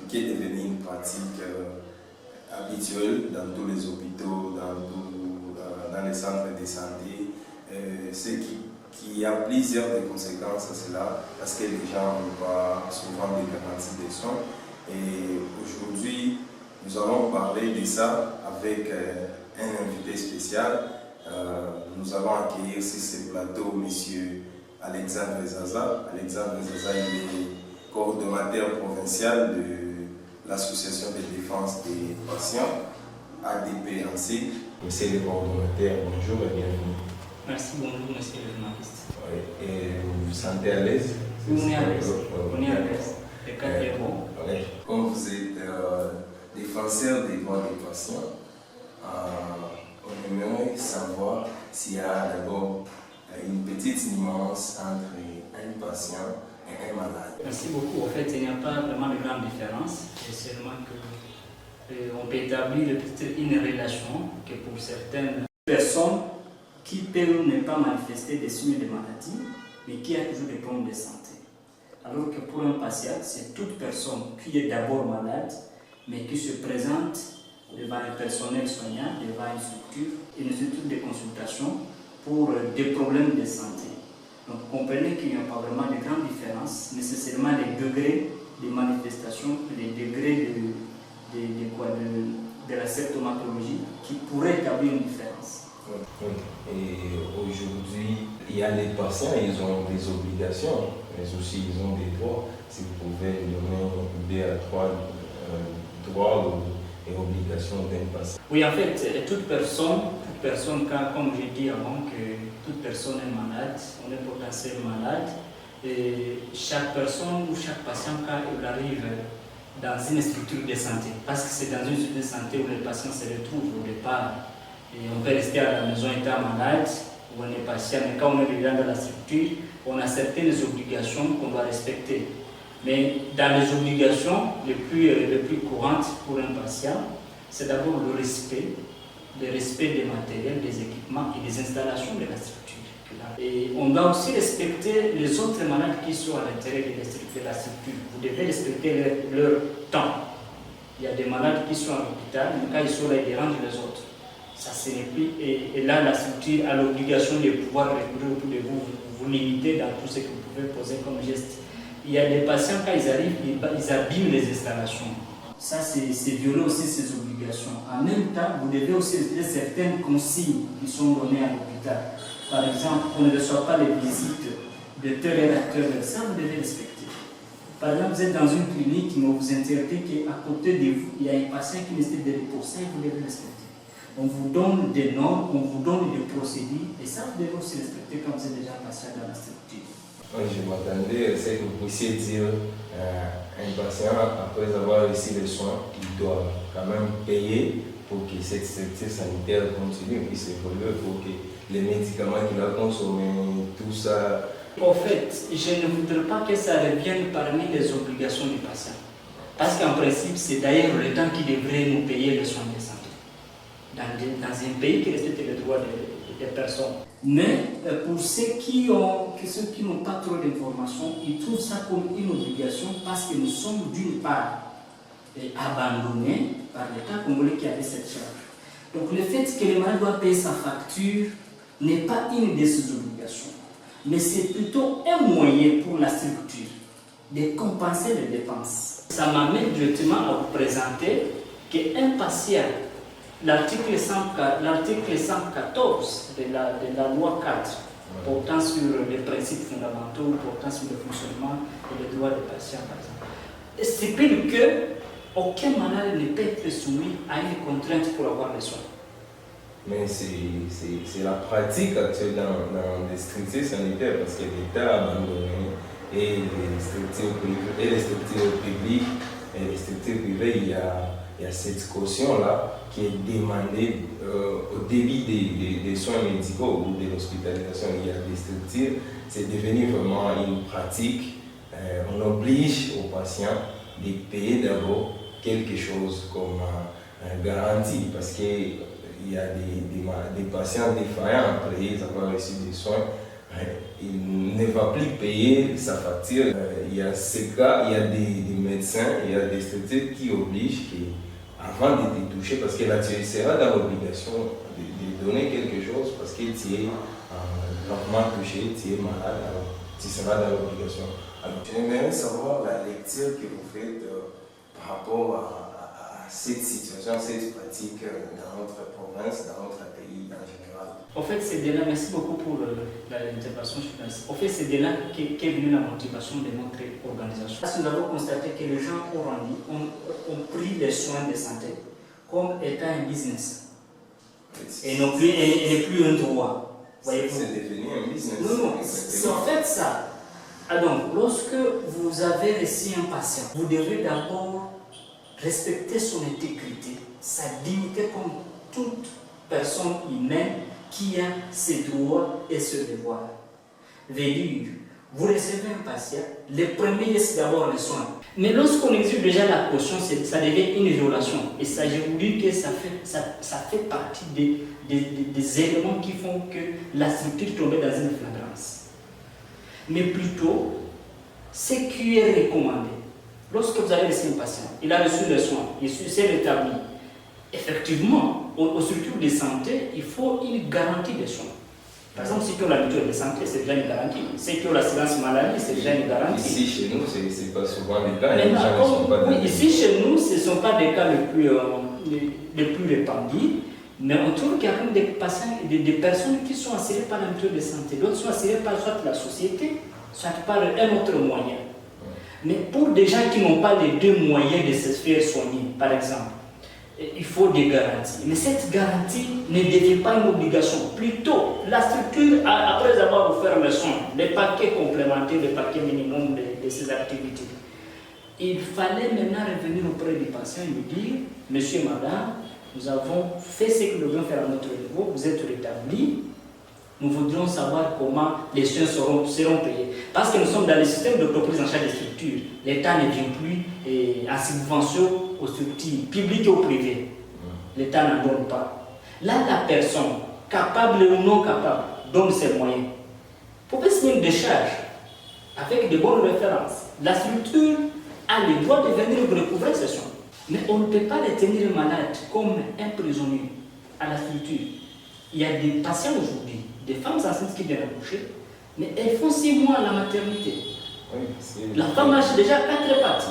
qui est devenue une pratique habituelle dans tous les hôpitaux, dans les centres de santé, ce qui a plusieurs des conséquences à cela, parce que les gens n'ont pas souvent des garanties de soins. Et aujourd'hui, nous allons parler de ça avec un invité spécial. Nous allons accueillir sur ce plateau M. Alexandre Zaza. Alexandre Zaza, il est coordonnateur provincial de l'Association de défense des patients, ADPNC. Monsieur le coordonnateur, bonjour et bienvenue. Merci, bonjour monsieur le journaliste. Oui. Et vous vous sentez à l'aise? On est à l'aise. On est à l'aise. Le cadre est bon. Oui. Comme vous êtes défenseur des droits des patients, on aimerait savoir s'il y a d'abord une petite nuance entre un patient et un malade. Merci beaucoup. En fait, il n'y a pas vraiment de grande différence. C'est seulement qu'on peut établir une relation que pour certaines personnes qui peuvent ne pas manifester des signes de maladie, mais qui a toujours des problèmes de santé. Alors que pour un patient, c'est toute personne qui est d'abord malade, mais qui se présente devant un personnel soignant, devant une structure de consultation pour des problèmes de santé. Donc comprenez qu'il n'y a pas vraiment de grande différence, mais c'est seulement les degrés de manifestation, les degrés de la symptomatologie qui pourraient établir une différence. Et aujourd'hui, il y a les patients, ils ont des obligations, mais aussi ils ont des droits. Si vous pouvez donner deux à trois droits et obligations d'un patient. Oui, en fait, toute personne, comme j'ai dit avant, que toute personne est malade, on est potentiellement malade, et chaque personne ou chaque patient, quand il arrive dans une structure de santé, parce que c'est dans une structure de santé où les patients se retrouvent au départ, et on peut rester à la maison étant malade, ou on est patient, mais quand on est déjà dans la structure, on a certaines obligations qu'on doit respecter. Mais dans les obligations les plus courantes pour un patient, c'est d'abord le respect des matériels, des équipements et des installations de la structure. Et on doit aussi respecter les autres malades qui sont à l'intérieur de la structure. Vous devez respecter leur temps. Il y a des malades qui sont à l'hôpital, mais quand ils sont là, ils dérangent les autres. Ça, ce n'est plus. Et là, la structure a l'obligation de pouvoir recourir autour de vous, vous limiter dans tout ce que vous pouvez poser comme geste. Il y a des patients, quand ils arrivent, ils abîment les installations. Ça, c'est violer aussi ces obligations. En même temps, vous devez aussi respecter certaines consignes qui sont données à l'hôpital. Par exemple, on ne reçoit pas les visites de telle heure à telle heure. Ça, vous devez respecter. Par exemple, vous êtes dans une clinique, mais on vous interdit qu'à côté de vous, il y a un patient qui nécessite de repos. Ça, vous devez respecter. On vous donne des normes, on vous donne des procédures, et ça, vous devez aussi respecter quand vous êtes déjà patient dans la structure. Je m'attendais à ce que vous puissiez dire un patient, après avoir reçu les soins, il doit quand même payer pour que cette structure sanitaire continue, puisse évoluer, pour que les médicaments qu'il a consommés, tout ça. En fait, je ne voudrais pas que ça revienne parmi les obligations du patient. Parce qu'en principe, c'est d'ailleurs l'État qui devrait nous payer les soins de santé. Dans un pays qui respecte les droits des personnes. Mais pour ceux qui n'ont pas trop d'informations, ils trouvent ça comme une obligation parce que nous sommes d'une part abandonnés par l'État congolais qui avait cette charge. Donc le fait que le malade doit payer sa facture n'est pas une de ses obligations, mais c'est plutôt un moyen pour la structure de compenser les dépenses. Ça m'amène directement à vous présenter qu'un patient, l'article 114 de la loi 4 portant sur les principes fondamentaux, portant sur le fonctionnement et les droits des patients, par exemple, stipule qu'aucun malade ne peut être soumis à une contrainte pour avoir les soins. Mais c'est la pratique actuelle dans les structures sanitaires, parce que l'État a abandonné et les structures publiques et les structures privées, il y a cette caution-là qui est demandée au débit des soins médicaux ou de l'hospitalisation. Il y a des structures, c'est devenu vraiment une pratique. On oblige aux patients de payer d'abord quelque chose comme garantie, parce qu'il y a des patients défaillants après avoir reçu des soins, il ne va plus payer sa facture. Il y a ces cas, il y a des médecins, il y a des structures qui obligent avant de te toucher, parce que là tu seras dans l'obligation de donner quelque chose parce que tu es gravement touché, tu es malade, alors tu seras dans l'obligation. Alors j'aimerais savoir la lecture que vous faites par rapport à cette situation, cette pratique dans notre province, dans notre pays en général. En fait, c'est de là, merci beaucoup pour l'intervention journalistique. En fait, c'est de là qu'est venue la motivation de notre organisation. Parce que nous avons constaté que les gens ont pris les soins de santé comme étant un business. Et non plus, et plus un droit. C'est devenu un business. Non, c'est en fait ça. Alors, lorsque vous avez reçu un patient, vous devez d'abord respecter son intégrité, sa dignité comme toute personne humaine qui a ses droits et ses devoirs. Veut dire, vous recevez un patient, le premier c'est d'abord les soins. Mais lorsqu'on exige déjà la caution, ça devient une violation. Et ça, je vous dis que ça fait partie des éléments qui font que la structure tombe dans une flagrance. Mais plutôt, ce qui est recommandé, lorsque vous avez reçu un patient, il a reçu les soins, il s'est rétabli, effectivement, aux structures de santé, il faut une garantie des soins. Par exemple, ceux qui ont la mutuelle de santé, c'est déjà une garantie. Ceux qui ont l'assurance maladie, c'est déjà une garantie. Ici, chez nous, ce n'est pas souvent le cas. Ici, chez nous, ce ne sont pas des cas les plus répandus. Mais on trouve qu'il y a même des patients, des personnes qui sont assurées par la mutuelle de santé. D'autres sont assurées par soit la société, soit par un autre moyen. Mais pour des gens qui n'ont pas les deux moyens de se faire soigner, par exemple, il faut des garanties. Mais cette garantie ne devient pas une obligation. Plutôt, la structure, après avoir offert le soin, les paquets complémentaires, les paquets minimum de ces activités, il fallait maintenant revenir auprès du patient et lui dire, monsieur, madame, nous avons fait ce que nous devions faire à notre niveau, vous êtes rétablis, nous voudrions savoir comment les soins seront payés. Parce que nous sommes dans le système d'autoprise en charge des structures. L'État ne vient plus en subvention aux structures publiques et aux privées. L'État n'en donne pas. Là, la personne, capable ou non capable, donne ses moyens. Pour signer une décharge avec de bonnes références, la structure a le droit de venir recouvrer ses soins. Mais on ne peut pas les tenir malades comme un prisonnier à la structure. Il y a des patients aujourd'hui, des femmes enceintes qui viennent accoucher, mais elles font 6 mois à la maternité. Oui, la femme marche déjà à 4 pattes.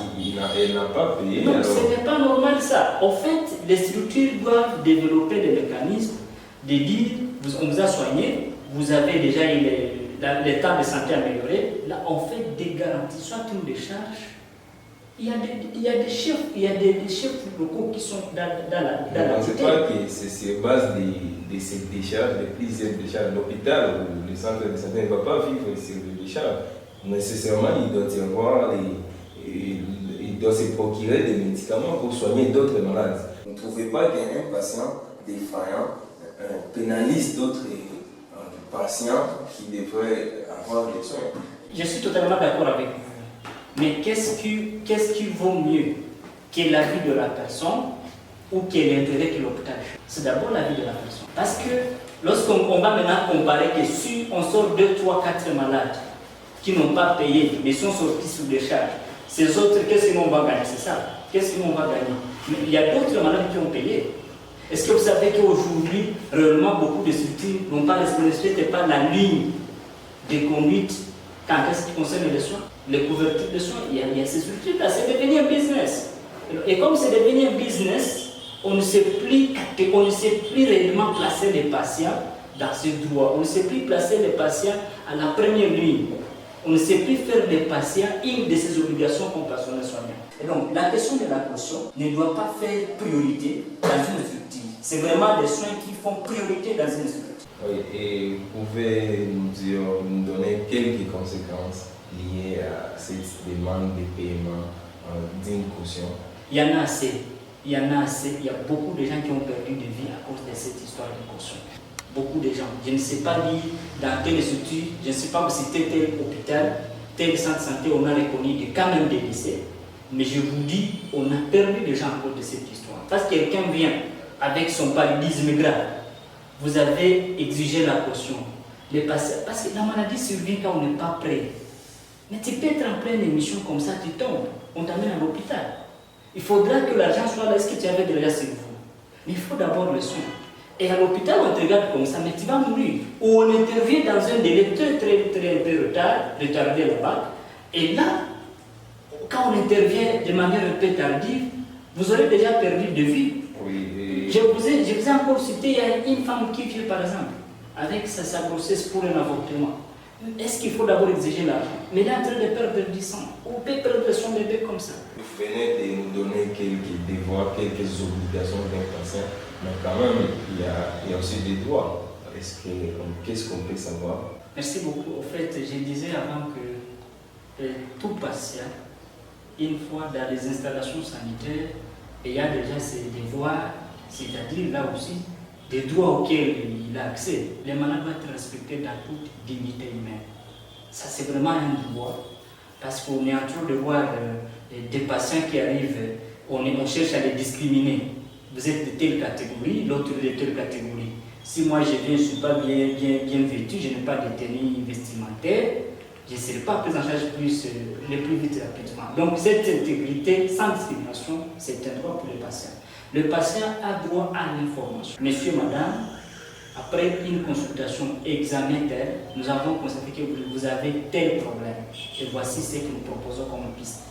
Elle n'a pas payé. Donc ce n'est pas normal ça. En fait, les structures doivent développer des mécanismes de dire, on vous a soigné, vous avez déjà eu l'état de santé amélioré, là on fait des garanties, soit une décharge. Il y a des chefs locaux qui sont dans la cité. On ne sait pas que c'est sur base de ces décharges, de plusieurs décharges. L'hôpital ou le centre de santé ne va pas vivre sur les décharges. Nécessairement, il doit se procurer des médicaments pour soigner d'autres malades. Vous ne trouvez pas qu'un patient défaillant pénalise d'autres patients qui devraient avoir des soins? Je suis totalement d'accord avec vous. Mais qu'est-ce qui vaut mieux que la vie de la personne ou que l'intérêt que l'hôpital? C'est d'abord la vie de la personne. Parce que lorsqu'on va maintenant comparer que si on sort 2, 3, 4 malades qui n'ont pas payé, mais sont sortis sous des charges, ces autres, qu'est-ce qu'on va gagner? C'est ça. Qu'est-ce qu'on va gagner? Mais il y a d'autres malades qui ont payé. Est-ce que vous savez qu'aujourd'hui, réellement, beaucoup de structures n'ont pas respecté pas la ligne de conduite quand qu'est-ce qui concerne les soins? Les couvertures de soins, il y a ces structures-là, c'est devenu un business. Et comme c'est devenu un business, on ne sait plus réellement placer les patients dans ce droit. On ne sait plus placer les patients à la première ligne. On ne sait plus faire des patients une de ces obligations comme personnel soignant. Et donc, la question de la caution ne doit pas faire priorité dans une structure. C'est vraiment des soins qui font priorité dans une structure. Oui, et vous pouvez nous donner quelques conséquences liées à cette demande de paiement d'une caution? Il y en a assez. Il y a beaucoup de gens qui ont perdu de vie à cause de cette histoire de caution. Beaucoup de gens. Je ne sais pas dire dans telle structure, je ne sais pas si tel hôpital, tel centre de santé, on a reconnu quand même des décès. Mais je vous dis, on a perdu des gens à cause de cette histoire. Parce que quelqu'un vient avec son paludisme grave. Vous avez exigé la caution. les patients, parce que la maladie survient quand on n'est pas prêt. Mais tu peux être en pleine émission comme ça, tu tombes, on t'amène à l'hôpital. Il faudra que l'argent soit là, est-ce que tu avais déjà sur vous? Mais il faut d'abord le soin. Et à l'hôpital, on te regarde comme ça, mais tu vas mourir. Ou on intervient dans un délai très retardé là-bas. Et là, quand on intervient de manière un peu tardive, vous aurez déjà perdu de vie. Oui, Je vous ai encore cité, il y a une femme qui vient par exemple, avec sa grossesse pour un avortement. Est-ce qu'il faut d'abord exiger l'argent? Mais elle est en train de perdre du sang. On peut perdre son bébé comme ça. Vous venez de nous donner quelques devoirs, quelques obligations d'un patient, mais quand même, il y a aussi des droits. Qu'est-ce qu'on peut savoir? Merci beaucoup. En fait, je disais avant que tout patient, une fois dans les installations sanitaires, il y a déjà ses devoirs, c'est-à-dire là aussi, des droits auxquels il a accès. Les malades doivent être respectés dans toute dignité humaine. Ça, c'est vraiment un droit, parce qu'on est en train de voir des patients qui arrivent, on cherche à les discriminer. Vous êtes de telle catégorie, l'autre de telle catégorie. Si moi je viens, je ne suis pas bien vêtu, je n'ai pas de tenue vestimentaire, je ne serai pas pris en charge le plus vite rapidement. Donc cette intégrité sans discrimination, c'est un droit pour les patients. Le patient a droit à l'information. Monsieur, madame, après une consultation examen tel, nous avons constaté que vous avez tel problème. Et voici ce que nous proposons comme piste.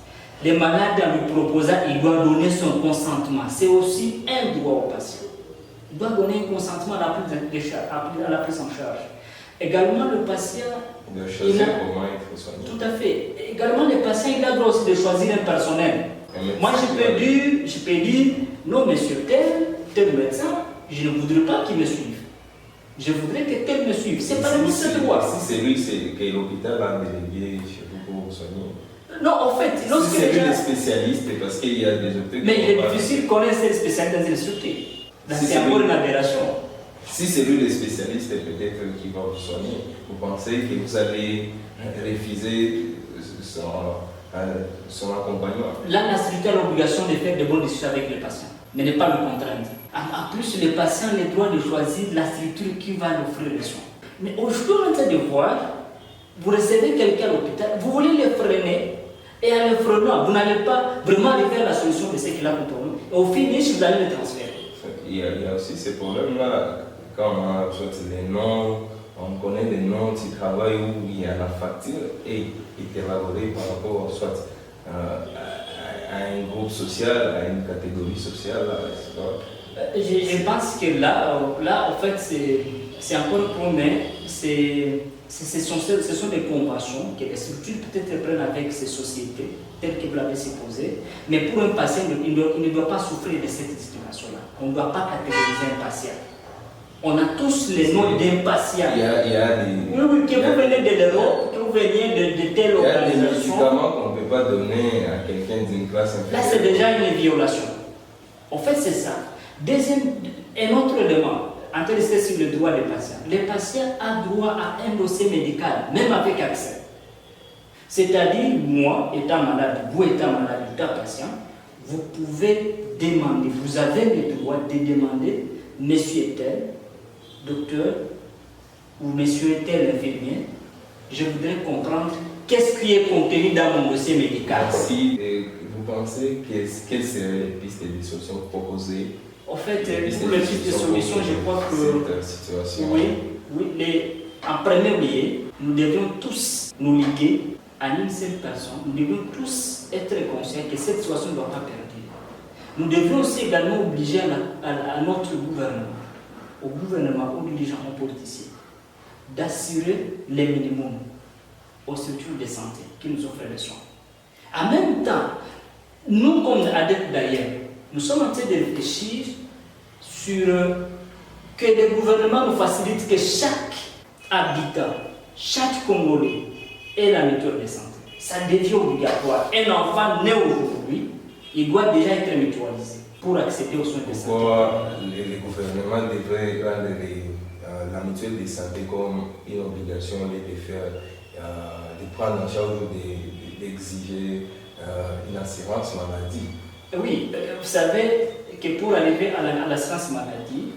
Les malades, en lui proposant, il doit donner son consentement. C'est aussi un droit au patient. Il doit donner un consentement à la prise en charge. Également, le patient... De choisir comment être soigné. Tout à fait. Également, le patient, il a le droit aussi de choisir un personnel. Moi, je peux dire, non, monsieur tel médecin, je ne voudrais pas qu'il me suive. Je voudrais que tel me suive. C'est pas le ce droit. Si c'est lui, c'est que l'hôpital a délégué chez vous pour vous soigner. Non, en fait, si c'est lui le spécialiste, parce qu'il y a des hôpitaux. Mais il est difficile de connaître ces spécialistes dans les structures. C'est encore une aberration. Si c'est lui le spécialiste, peut-être qui va vous soigner, vous pensez que vous allez refuser son accompagnement? Là, la structure a l'obligation de faire de bonnes discussions avec les patients, mais ne pas le contraindre. En plus, les patients ont le droit de choisir la structure qui va lui offrir les soins. Mais aujourd'hui, on est en train de voir, vous recevez quelqu'un à l'hôpital, vous voulez le freiner, et en le freinant, vous n'allez pas vraiment arriver à la solution de ce qu'il a pour vous. Et au finish, vous allez le transférer. Il y a aussi ces problèmes-là, quand on a les noms, on connaît les noms du travail où il y a la facture et est élaborée par rapport soit à un groupe social, à une catégorie sociale. Je pense que là en fait, c'est encore pour mais ce sont des conventions que les structures peut-être prennent avec ces sociétés, telles que vous l'avez supposé, mais pour un patient, il ne doit pas souffrir de cette discrimination-là. On ne doit pas catégoriser un patient. On a tous les noms d'un patient. Il y a des... Oui, que vous venez de l'Europe, que vous venez de telle organisation. Il y a des médicaments qu'on ne peut pas donner à quelqu'un d'une classe inférieure. Là, c'est déjà une violation. En fait, c'est ça. Deuxième, un autre élément, en train de rester sur le droit des patients. Les patients ont droit à un dossier médical, même avec accès. C'est-à-dire, moi, étant malade, vous étant malade, étant patient, vous pouvez demander, vous avez le droit de demander, monsieur tel, docteur, ou monsieur tel infirmier, je voudrais comprendre qu'est-ce qui est contenu dans mon dossier médical. Si vous pensez quelles seraient les pistes de solutions proposées? En fait, pour les pistes de solutions, je crois que cette situation. Oui, en premier lieu, nous devons tous nous liguer à une seule personne. Nous devons tous être conscients que cette situation ne doit pas perdurer. Nous devons aussi également obliger à notre gouvernement, au gouvernement, aux dirigeants, aux politiciens, d'assurer les minimums aux structures de santé qui nous offrent les soins. En même temps, nous, comme adeptes d'ailleurs, nous sommes en train de réfléchir sur que le gouvernement nous facilite que chaque habitant, chaque Congolais ait la mutuelle de santé. Ça devient obligatoire. Un enfant né aujourd'hui, il doit déjà être mutualisé pour accéder aux soins de santé. Pourquoi le gouvernement devrait rendre la mutuelle de santé comme une obligation de prendre en charge ou d'exiger une assurance maladie? Oui, vous savez que pour arriver à l'assurance maladie,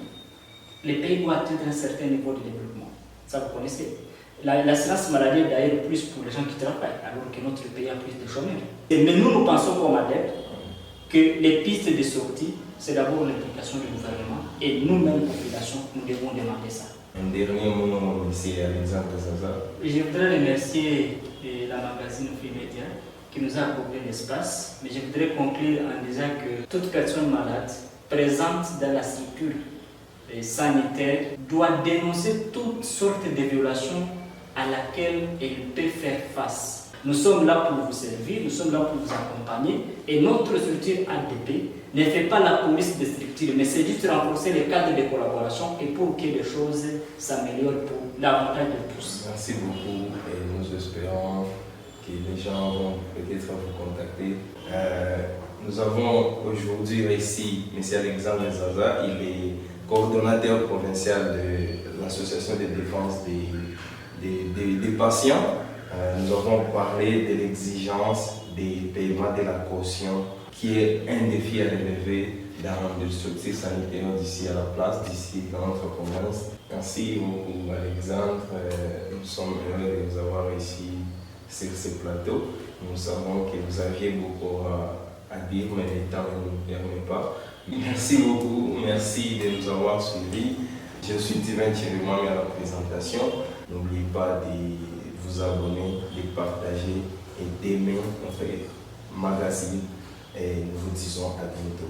les pays doivent atteindre un certain niveau de développement. Ça, vous connaissez. L'assurance maladie est d'ailleurs plus pour les gens qui travaillent, alors que notre pays a plus de chômeurs. Mais nous pensons comme adeptes que les pistes de sortie, c'est d'abord l'implication du gouvernement et nous-mêmes, population, nous devons demander ça. Un dernier mot, M. Alexandre Zaza. Je voudrais remercier la magazine Free Media qui nous a accordé l'espace, mais je voudrais conclure en disant que toute personne malade présente dans la structure sanitaire doit dénoncer toutes sortes de violations à laquelle elle peut faire face. Nous sommes là pour vous servir, nous sommes là pour vous accompagner et notre structure ADP ne fait pas la police des structures, mais c'est juste renforcer les cadres de collaboration et pour que les choses s'améliorent pour l'avantage de tous. Merci beaucoup et nous espérons que les gens vont peut-être vous contacter. Nous avons aujourd'hui ici M. Alexandre Zaza, il est coordonnateur provincial de l'association de défense des patients. Nous avons parlé de l'exigence des paiements de la caution qui est un défi à relever dans les structures sanitaires d'ici à la place, d'ici dans notre province. Merci beaucoup Alexandre, nous sommes heureux de vous avoir ici sur ce plateau. Nous savons que vous aviez beaucoup à dire, mais le temps ne nous permet pas. Merci beaucoup, merci de nous avoir suivis. Je suis Divin Thierry Mwami à la présentation. N'oubliez pas de vous abonner, de partager et d'aimer notre magazine. Et nous vous disons à bientôt.